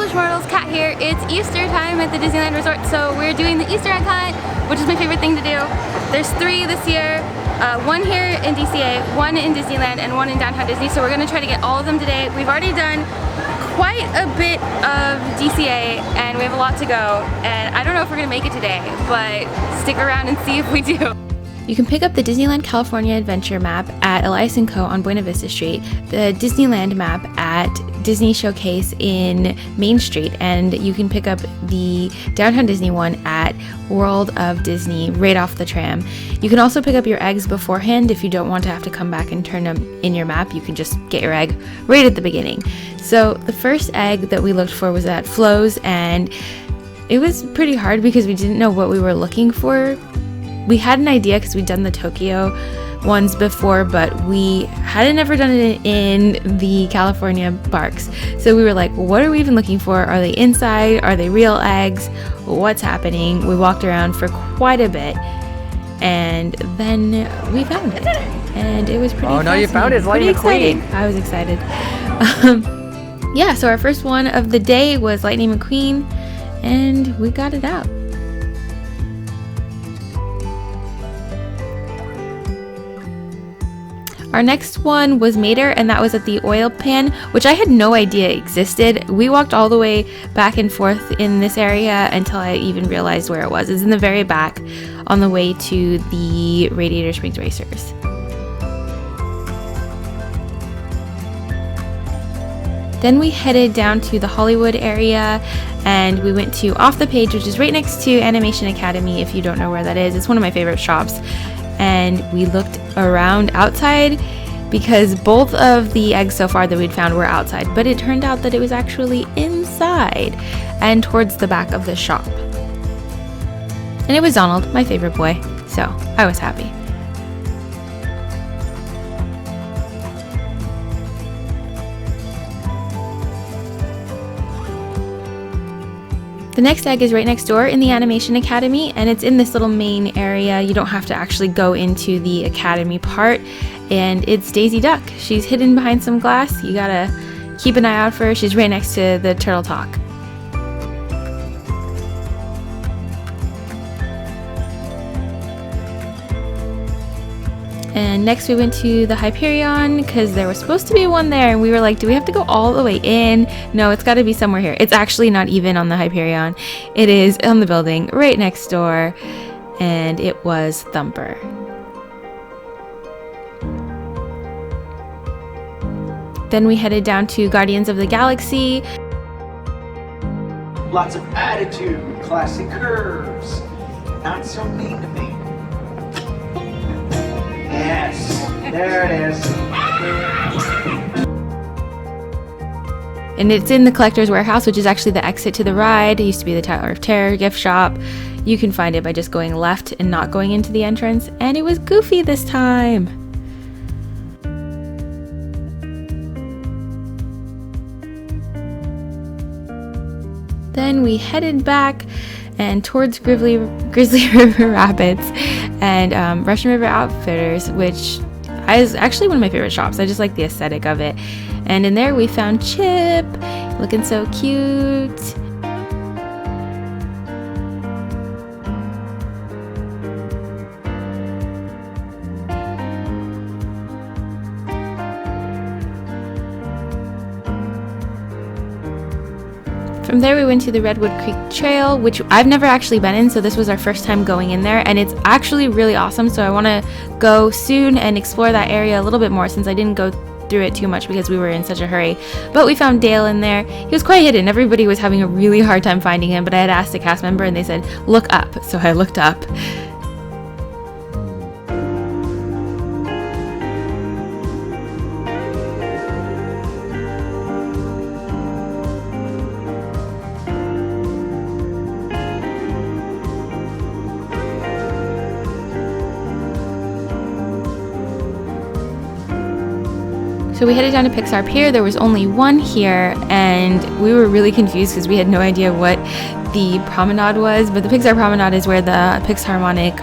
Schmortles, Kat here. It's Easter time at the Disneyland Resort, so we're doing the Easter egg hunt, which is my favorite thing to do. There's 3 this year, one here in DCA, one in Disneyland, and one in Downtown Disney, so we're gonna try to get all of them today. We've already done quite a bit of DCA, and we have a lot to go, and I don't know if we're gonna make it today, but stick around and see if we do. You can pick up the Disneyland California Adventure map at Elias & Co. on Buena Vista Street, the Disneyland map at Disney Showcase in Main Street, and you can pick up the Downtown Disney one at World of Disney right off the tram. You can also pick up your eggs beforehand if you don't want to have to come back and turn them in your map. You can just get your egg right at the beginning. So the first egg that we looked for was at Flo's, and it was pretty hard because we didn't know what we were looking for. We had an idea because we'd done the Tokyo ones before, but we hadn't ever done it in the California parks. So we were like, what are we even looking for? Are they inside? Are they real eggs? What's happening? We walked around for quite a bit, and then we found it. And it was pretty Oh no, you found it. It's pretty Lightning exciting. I was excited. Yeah, so our first one of the day was Lightning McQueen, and we got it out. Our next one was Mater, and that was at the oil pan, which I had no idea existed. We walked all the way back and forth in this area until I even realized where it was. It's in the very back on the way to the Radiator Springs Racers. Then we headed down to the Hollywood area, and we went to Off the Page, which is right next to Animation Academy. If you don't know where that is, it's one of my favorite shops. And we looked around outside because both of the eggs so far that we'd found were outside, but it turned out that it was actually inside and towards the back of the shop. And it was Donald, my favorite boy, so I was happy. The next egg is right next door in the Animation Academy, and it's in this little main area. You don't have to actually go into the Academy part, and it's Daisy Duck. She's hidden behind some glass. You gotta keep an eye out for her. She's right next to the Turtle Talk. And next we went to the Hyperion because there was supposed to be one there, and we were like, do we have to go all the way in? No, it's got to be somewhere here. It's actually not even on the Hyperion. It is on the building right next door, and it was Thumper. Then we headed down to Guardians of the Galaxy. Lots of attitude, classic curves, not so mean to me. Yes, there it is. And it's in the Collector's Warehouse, which is actually the exit to the ride. It used to be the Tower of Terror gift shop. You can find it by just going left and not going into the entrance. And it was Goofy this time. Then we headed back and towards Grizzly River Rapids and Russian River Outfitters, which is actually one of my favorite shops. I just like the aesthetic of it. And in there we found Chip, looking so cute. From there we went to the Redwood Creek Trail, which I've never actually been in, so this was our first time going in there, and it's actually really awesome, so I want to go soon and explore that area a little bit more since I didn't go through it too much because we were in such a hurry. But we found Dale in there. He was quite hidden. Everybody was having a really hard time finding him, but I had asked a cast member and they said, look up, so I looked up. So we headed down to Pixar Pier. There was only one here, and we were really confused because we had no idea what the promenade was, but the Pixar Promenade is where the Pixarmonic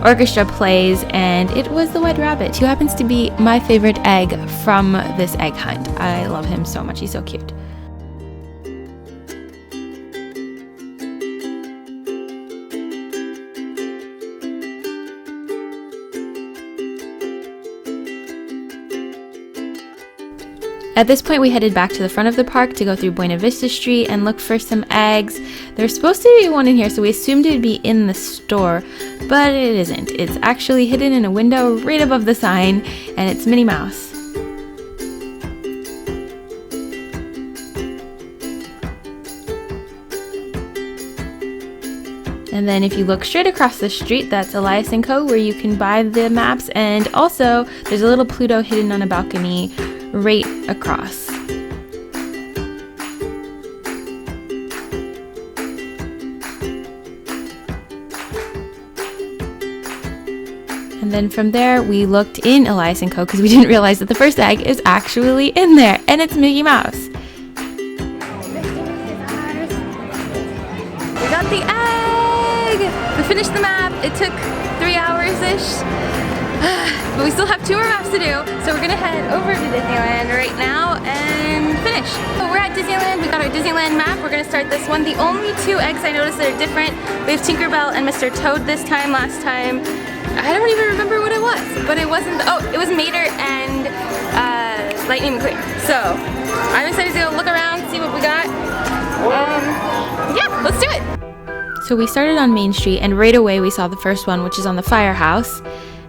Orchestra plays, and it was the White Rabbit, who happens to be my favorite egg from this egg hunt. I love him so much. He's so cute. At this point, we headed back to the front of the park to go through Buena Vista Street and look for some eggs. There's supposed to be one in here, so we assumed it would be in the store, but it isn't. It's actually hidden in a window right above the sign, and it's Minnie Mouse. And then if you look straight across the street, that's Elias & Co, where you can buy the maps, and also there's a little Pluto hidden on a balcony right across. And then from there, we looked in Elias & Co because we didn't realize that the first egg is actually in there, and it's Mickey Mouse. We got the egg! We finished the map. It took 3 hours-ish. But we still have 2 more maps to do, so we're gonna head over to Disneyland right now and finish. So we're at Disneyland. We got our Disneyland map. We're gonna start this one. The only 2 eggs I noticed that are different, we have Tinkerbell and Mr. Toad this time. Last time, I don't even remember what it was, but it wasn't, oh, it was Mater and Lightning McQueen. So I'm excited to go look around, see what we got. Yeah, let's do it. So we started on Main Street, and right away we saw the first one, which is on the firehouse.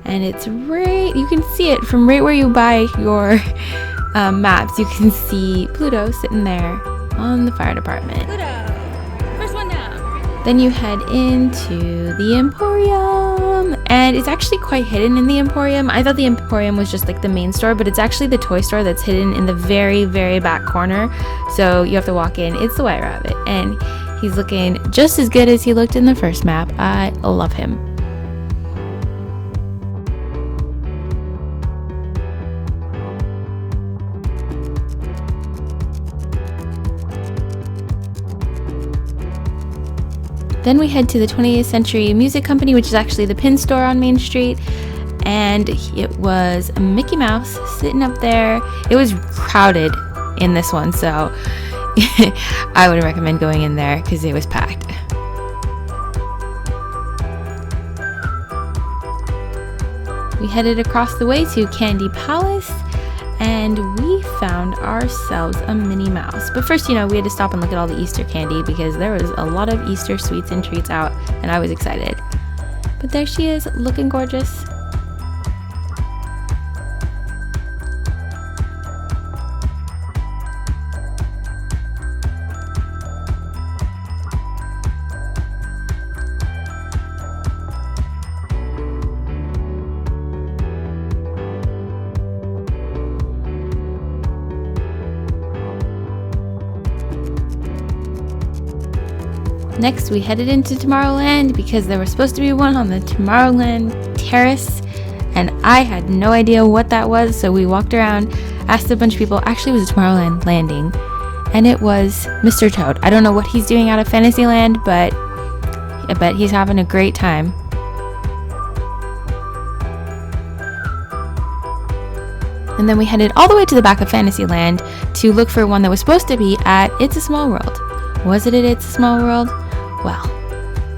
And it's right, you can see it from right where you buy your maps. You can see Pluto sitting there on the fire department. Pluto, first one down. Then you head into the Emporium, and it's actually quite hidden in the Emporium. I thought the Emporium was just like the main store, but it's actually the toy store that's hidden in the very, very back corner. So you have to walk in. It's the White Rabbit, and he's looking just as good as he looked in the first map. I love him. Then we head to the 20th Century Music Company, which is actually the pin store on Main Street, and it was Mickey Mouse sitting up there. It was crowded in this one, so I would recommend going in there because it was packed. We headed across the way to Candy Palace, and we found ourselves a Minnie Mouse. But first, we had to stop and look at all the Easter candy because there was a lot of Easter sweets and treats out, and I was excited. But there she is, looking gorgeous. Next, we headed into Tomorrowland because there was supposed to be one on the Tomorrowland terrace, and I had no idea what that was, so we walked around, asked a bunch of people. Actually, it was a Tomorrowland landing, and it was Mr. Toad. I don't know what he's doing out of Fantasyland, but I bet he's having a great time. And then we headed all the way to the back of Fantasyland to look for one that was supposed to be at It's a Small World. Was it at It's a Small World? Well,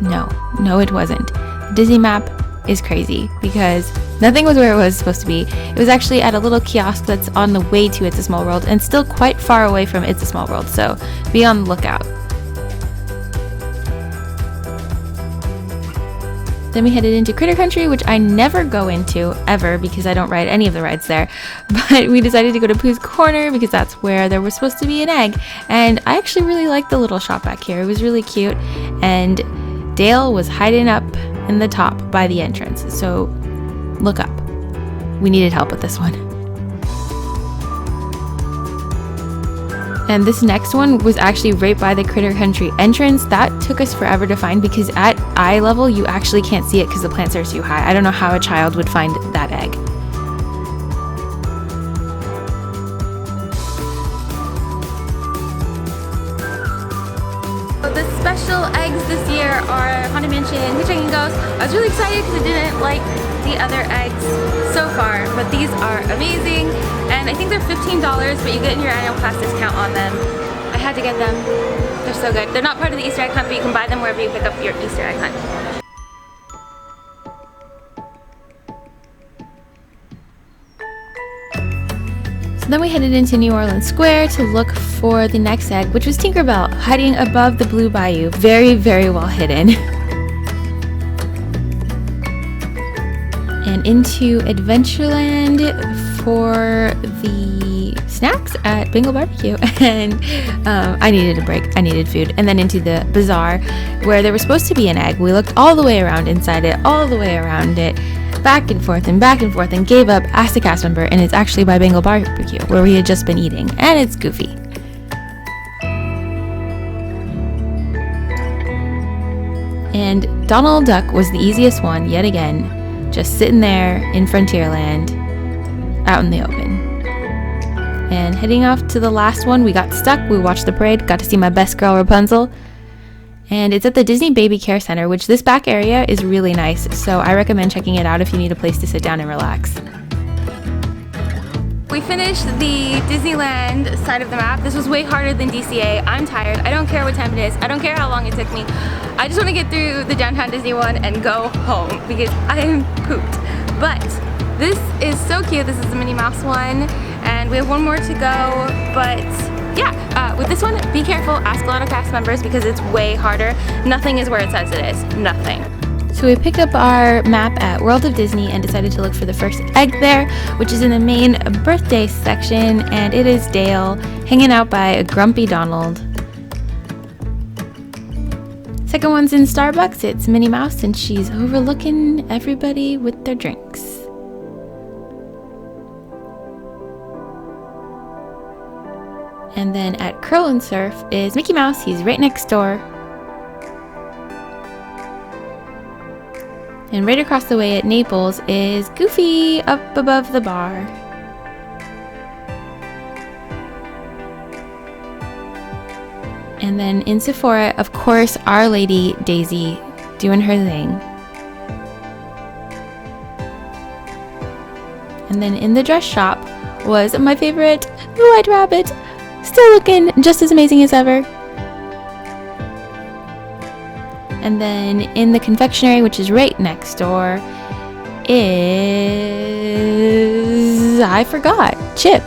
no it wasn't. The Disney map is crazy because nothing was where it was supposed to be. It was actually at a little kiosk that's on the way to It's a Small World and still quite far away from It's a Small World, so be on the lookout. Then we headed into Critter Country, which I never go into ever because I don't ride any of the rides there. But we decided to go to Pooh's Corner because that's where there was supposed to be an egg. And I actually really liked the little shop back here. It was really cute. And Dale was hiding up in the top by the entrance. So look up. We needed help with this one. And this next one was actually right by the Critter Country entrance. That took us forever to find because at eye level you actually can't see it because the plants are too high. I don't know how a child would find that egg. The special eggs this year are Haunted Mansion, Hitchhiking Ghost. I was really excited because I didn't like the other eggs so far, but these are amazing, and I think they're $15, but you get your annual pass discount on them. I had to get them. They're so good. They're not part of the Easter egg hunt, but you can buy them wherever you pick up your Easter egg hunt. So then we headed into New Orleans Square to look for the next egg, which was Tinkerbell, hiding above the Blue Bayou. Very, very well hidden. And into Adventureland for the snacks at Bengal Barbecue. And I needed a break. I needed food. And then into the bazaar where there was supposed to be an egg. We looked all the way around inside it, all the way around it, back and forth, and gave up, asked a cast member, and it's actually by Bengal Barbecue, where we had just been eating, and it's goofy. And Donald Duck was the easiest one, yet again, just sitting there in Frontierland, out in the open. And heading off to the last one, we got stuck, we watched the parade, got to see my best girl Rapunzel. And it's at the Disney Baby Care Center, which this back area is really nice, so I recommend checking it out if you need a place to sit down and relax. We finished the Disneyland side of the map. This was way harder than DCA. I'm tired. I don't care what time it is. I don't care how long it took me. I just want to get through the Downtown Disney one and go home because I am pooped. But this is so cute. This is the Minnie Mouse one, and we have one more to go, but yeah, with this one, be careful, ask a lot of cast members because it's way harder. Nothing is where it says it is. Nothing. So we picked up our map at World of Disney and decided to look for the first egg there, which is in the main birthday section, and it is Dale hanging out by a grumpy Donald. Second one's in Starbucks. It's Minnie Mouse, and she's overlooking everybody with their drinks. And then at Curl and Surf is Mickey Mouse. He's right next door. And right across the way at Naples is Goofy up above the bar. And then in Sephora, of course, Our Lady Daisy doing her thing. And then in the dress shop was my favorite, the White Rabbit. Still looking just as amazing as ever. And then in the confectionery, which is right next door, is, I forgot, Chip.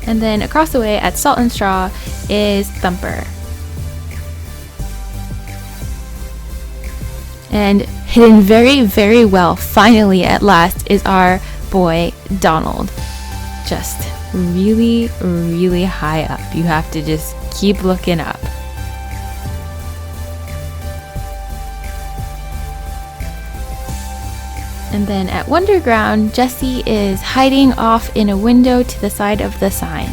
And then across the way at Salt and Straw is Thumper. And hidden very, very well, finally at last, is our boy Donald. Just really, really high up. You have to just keep looking up. And then at Wonderground, Jessie is hiding off in a window to the side of the sign.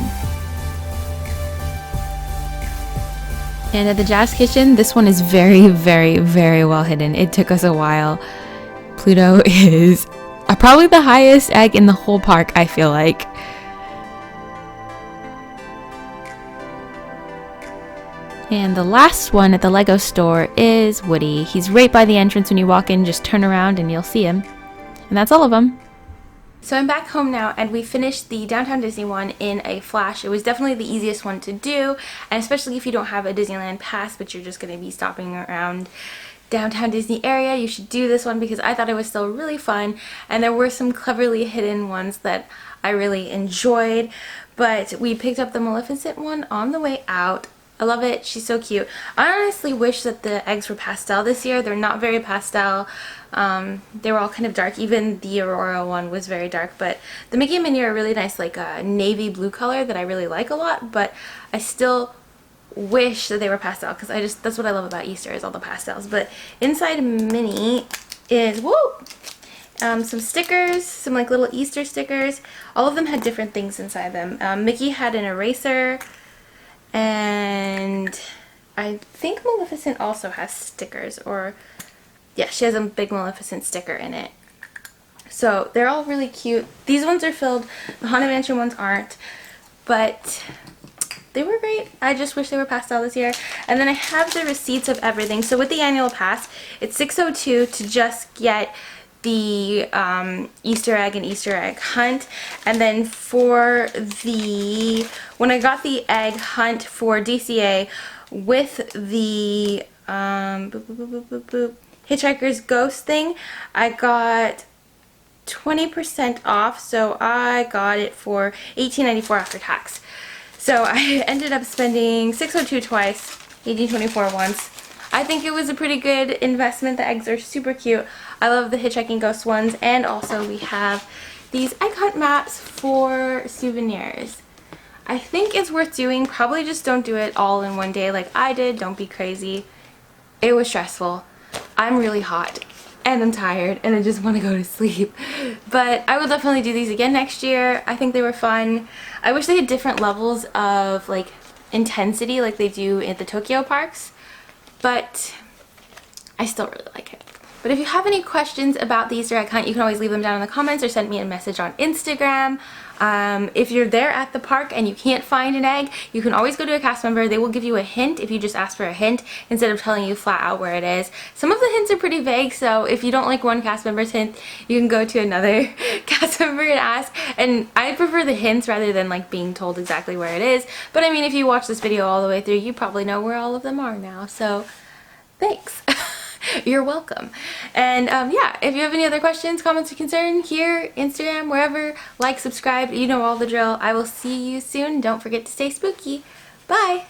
And at the Jazz Kitchen, this one is very, very, very well hidden. It took us a while. Pluto is probably the highest egg in the whole park, I feel like. And the last one at the Lego store is Woody. He's right by the entrance when you walk in. Just turn around and you'll see him. And that's all of them. So I'm back home now, and we finished the Downtown Disney one in a flash. It was definitely the easiest one to do, and especially if you don't have a Disneyland pass, but you're just going to be stopping around Downtown Disney area, you should do this one because I thought it was still really fun, and there were some cleverly hidden ones that I really enjoyed. But we picked up the Maleficent one on the way out. I love it. She's so cute. I honestly wish that the eggs were pastel this year. They're not very pastel. They were all kind of dark. Even the Aurora one was very dark. But the Mickey and Minnie are really nice, like a navy blue color that I really like a lot. But I still wish that they were pastel because that's what I love about Easter is all the pastels. But inside Minnie is, some stickers, some like little Easter stickers. All of them had different things inside them. Mickey had an eraser. And I think Maleficent also has stickers, or yeah, she has a big Maleficent sticker in it. So they're all really cute. These ones are filled, the Haunted Mansion ones aren't, but they were great. I just wish they were pastel this year. And then I have the receipts of everything. So with the annual pass, it's $6.02 to just get the Easter egg and Easter egg hunt. And then for when I got the egg hunt for DCA, with the Hitchhiker's Ghost thing, I got 20% off, so I got it for $18.94 after tax. So I ended up spending $602 twice, $18.24 once. I think it was a pretty good investment. The eggs are super cute. I love the Hitchhiking Ghost ones, and also we have these egg hunt maps for souvenirs. I think it's worth doing. Probably just don't do it all in one day like I did. Don't be crazy. It was stressful. I'm really hot and I'm tired and I just want to go to sleep. But I will definitely do these again next year. I think they were fun. I wish they had different levels of like intensity like they do at the Tokyo parks, but I still really like it. But if you have any questions about the Easter egg hunt, you can always leave them down in the comments or send me a message on Instagram. If you're there at the park and you can't find an egg, you can always go to a cast member. They will give you a hint if you just ask for a hint instead of telling you flat out where it is. Some of the hints are pretty vague, so if you don't like one cast member's hint, you can go to another cast member and ask. And I prefer the hints rather than like being told exactly where it is. But I mean, if you watch this video all the way through, you probably know where all of them are now, so thanks. You're welcome. And yeah, if you have any other questions, comments, or concern here, Instagram, wherever, like, subscribe, you know all the drill. I will see you soon. Don't forget to stay spooky. Bye!